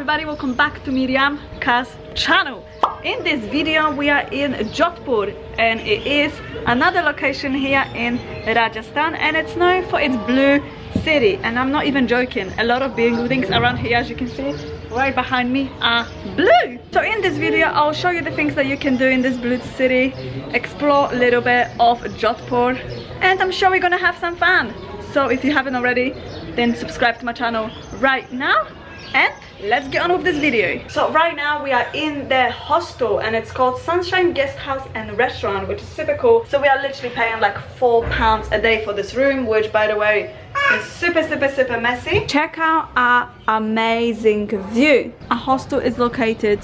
everybody, welcome back to Miriam's channel. In this video we are in Jodhpur and it is another location here in Rajasthan, and it's known for its blue city, and I'm not even joking. A lot of buildings around here, as you can see right behind me, are blue. So in this video I'll show you the things that you can do in this blue city, explore a little bit of Jodhpur, and I'm sure we're gonna have some fun. So if you haven't already, then subscribe to my channel right now, and let's get on with this video. So right now we are in the hostel and it's called Sunshine Guesthouse and Restaurant, which is super cool. So we are literally paying like £4 a day for this room, which by the way is super messy. Check out our amazing view. Our hostel is located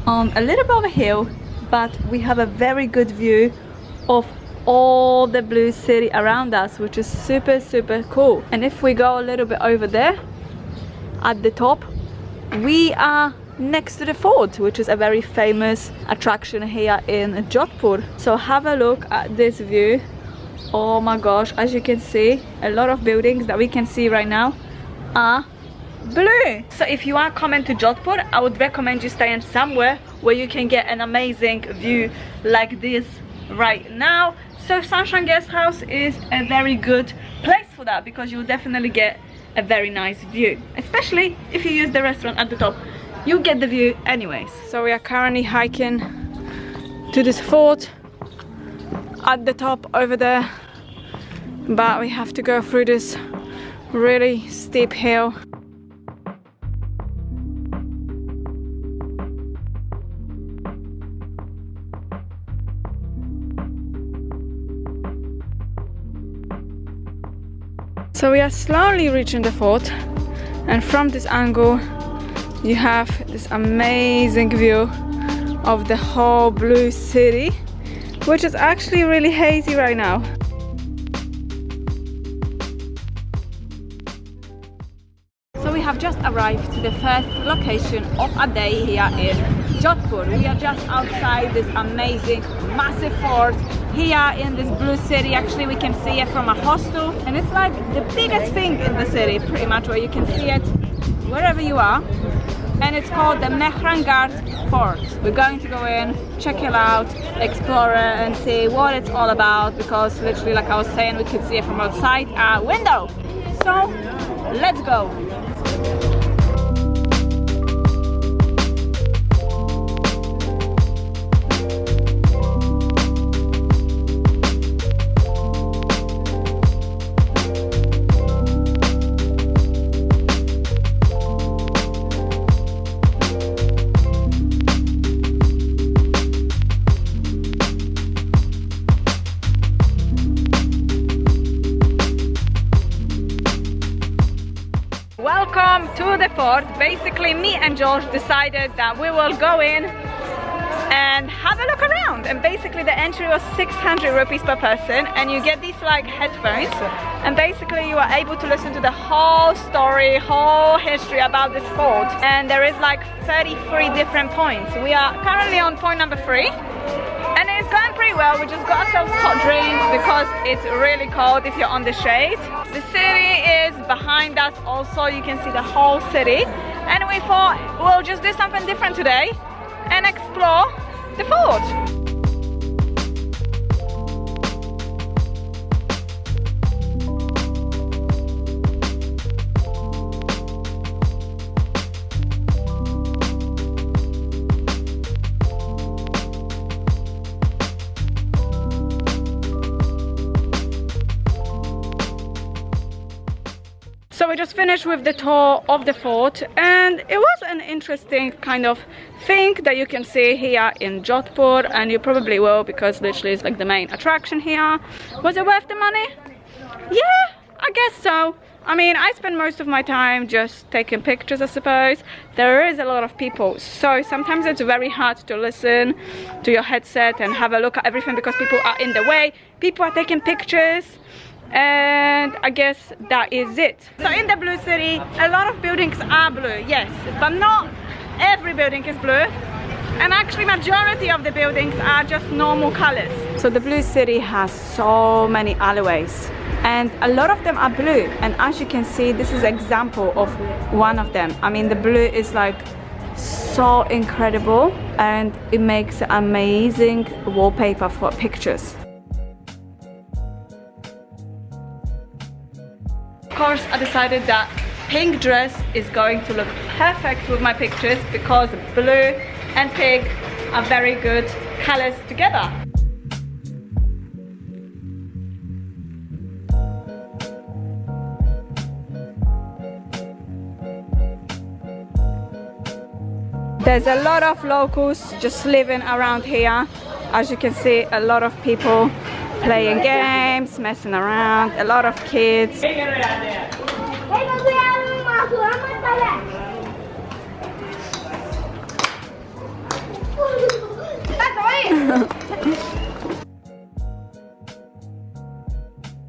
on a little bit of a hill, but we have a very good view of all the blue city around us, which is super cool. And if we go a little bit over there at the top, we are next to the fort, which is a very famous attraction here in Jodhpur. So have a look at this view. Oh my gosh, as you can see, a lot of buildings that we can see right now are blue. So if you are coming to Jodhpur, I would recommend you staying somewhere where you can get an amazing view like this right now. So Sunshine Guesthouse is a very good place for that, because you'll definitely get a very nice view, especially if you use the restaurant at the top. You get the view anyways. So we are currently hiking to this fort at the top over there, but we have to go through this really steep hill. So we are slowly reaching the fort, and from this angle you have this amazing view of the whole blue city, which is actually really hazy right now. So we have just arrived to the first location of our day here in Jodhpur. We are just outside this amazing massive fort here in this blue city. Actually we can see it from a hostel, and it's like the biggest thing in the city pretty much, where you can see it wherever you are, and it's called the Mehrangarh Fort. We're going to go in, check it out, explore it and see what it's all about, because literally, like I was saying, we can see it from outside our window. So let's go. Welcome to the fort. Basically me and George decided that we will go in and have a look around, and basically the entry was 600 rupees per person, and you get these like headphones, and basically you are able to listen to the whole story, whole history about this fort, and there is like 33 different points. We are currently on point number 3 and it's going pretty well. We just got ourselves hot drinks because it's really cold if you're on the shade. The city is behind us also, you can see the whole city, and we thought we'll just do something different today and explore the fort. So we just finished with the tour of the fort, and it was an interesting kind of thing that you can see here in Jodhpur, and you probably will, because literally it's like the main attraction here. Was it worth the money? Yeah, I guess so. I mean, I spend most of my time just taking pictures, I suppose. There is a lot of people, so sometimes it's very hard to listen to your headset and have a look at everything, because people are in the way, people are taking pictures. And I guess that is it. So in the blue city, a lot of buildings are blue, yes, but not every building is blue, and actually majority of the buildings are just normal colors. So the blue city has so many alleyways, and a lot of them are blue, and as you can see, this is an example of one of them. I mean, the blue is like so incredible, and it makes amazing wallpaper for pictures. Of course, I decided that pink dress is going to look perfect with my pictures because blue and pink are very good colors together. There's a lot of locals just living around here. As you can see, a lot of people playing games, messing around, a lot of kids.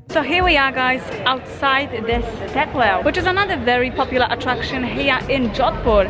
So here we are, guys, outside this stepwell, which is another very popular attraction here in Jodhpur.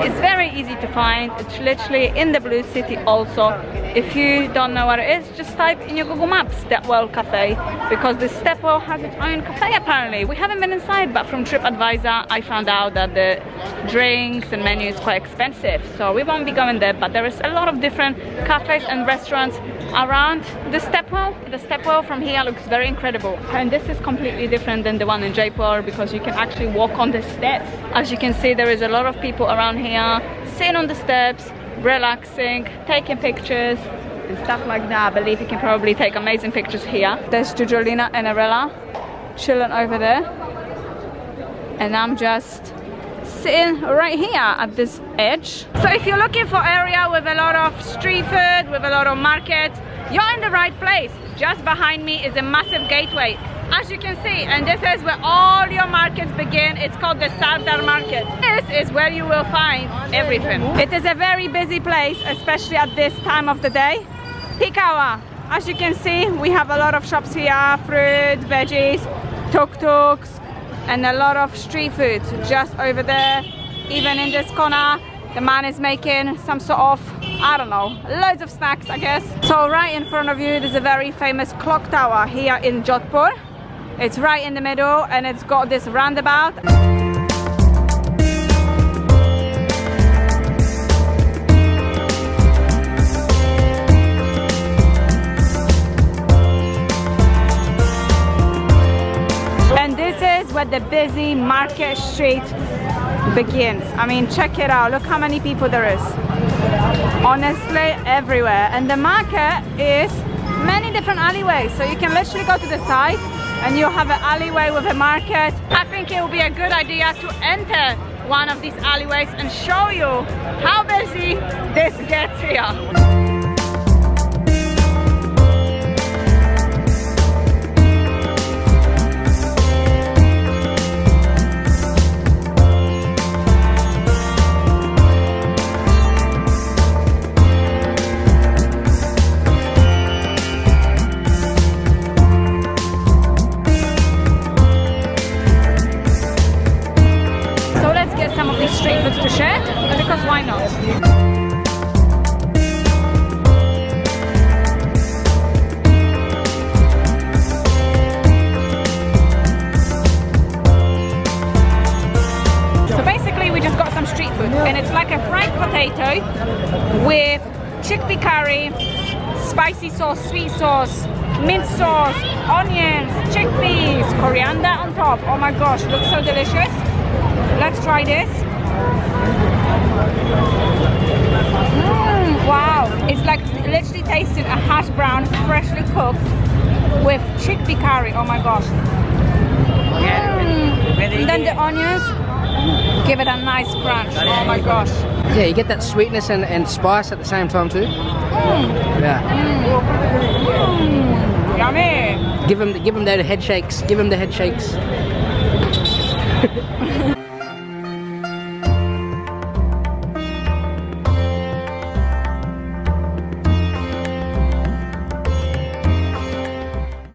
It's very easy to find. It's literally in the blue city also. If you don't know what it is, just type in your Google Maps Stepwell Cafe, because this stepwell has its own cafe apparently. We haven't been inside, but from TripAdvisor I found out that the drinks and menu is quite expensive, so we won't be going there, but there is a lot of different cafes and restaurants around the stepwell. The stepwell from here looks very incredible, and this is completely different than the one in Jaipur because you can actually walk on the steps. As you can see, there is a lot of people around here sitting on the steps, relaxing, taking pictures and stuff like that. I believe you can probably take amazing pictures here. There's Jujolina and Arella chilling over there, and I'm just sitting right here at this edge. So if you're looking for area with a lot of street food, with a lot of markets, you're in the right place. Just behind me is a massive gateway, as you can see, and this is where all your markets begin. It's called the Sardar Market. This is where you will find everything. It is a very busy place, especially at this time of the day, peak hour. As you can see, we have a lot of shops here, fruit, veggies, tuk-tuks, and a lot of street food just over there. Even in this corner, the man is making some sort of, I don't know, loads of snacks, I guess. So right in front of you, there's a very famous clock tower here in Jodhpur. It's right in the middle, and it's got this roundabout. And this is where the busy market street begins. I mean, check it out. Look how many people there is. Honestly, everywhere. And the market is many different alleyways. So you can literally go to the side and you'll have an alleyway with a market. I think it will be a good idea to enter one of these alleyways and show you how busy this gets here. Street foods to share, because why not? So basically we just got some street food, and it's like a fried potato with chickpea curry, spicy sauce, sweet sauce, mint sauce, onions, chickpeas, coriander on top. Oh my gosh, looks so delicious. Let's try this. Wow, it's like literally tasting a hash brown freshly cooked with chickpea curry. Oh my gosh. And then the onions give it a nice crunch. Oh my gosh. Yeah, you get that sweetness and spice at the same time too. Yeah. Yummy. Give them the head shakes. Give them the head shakes.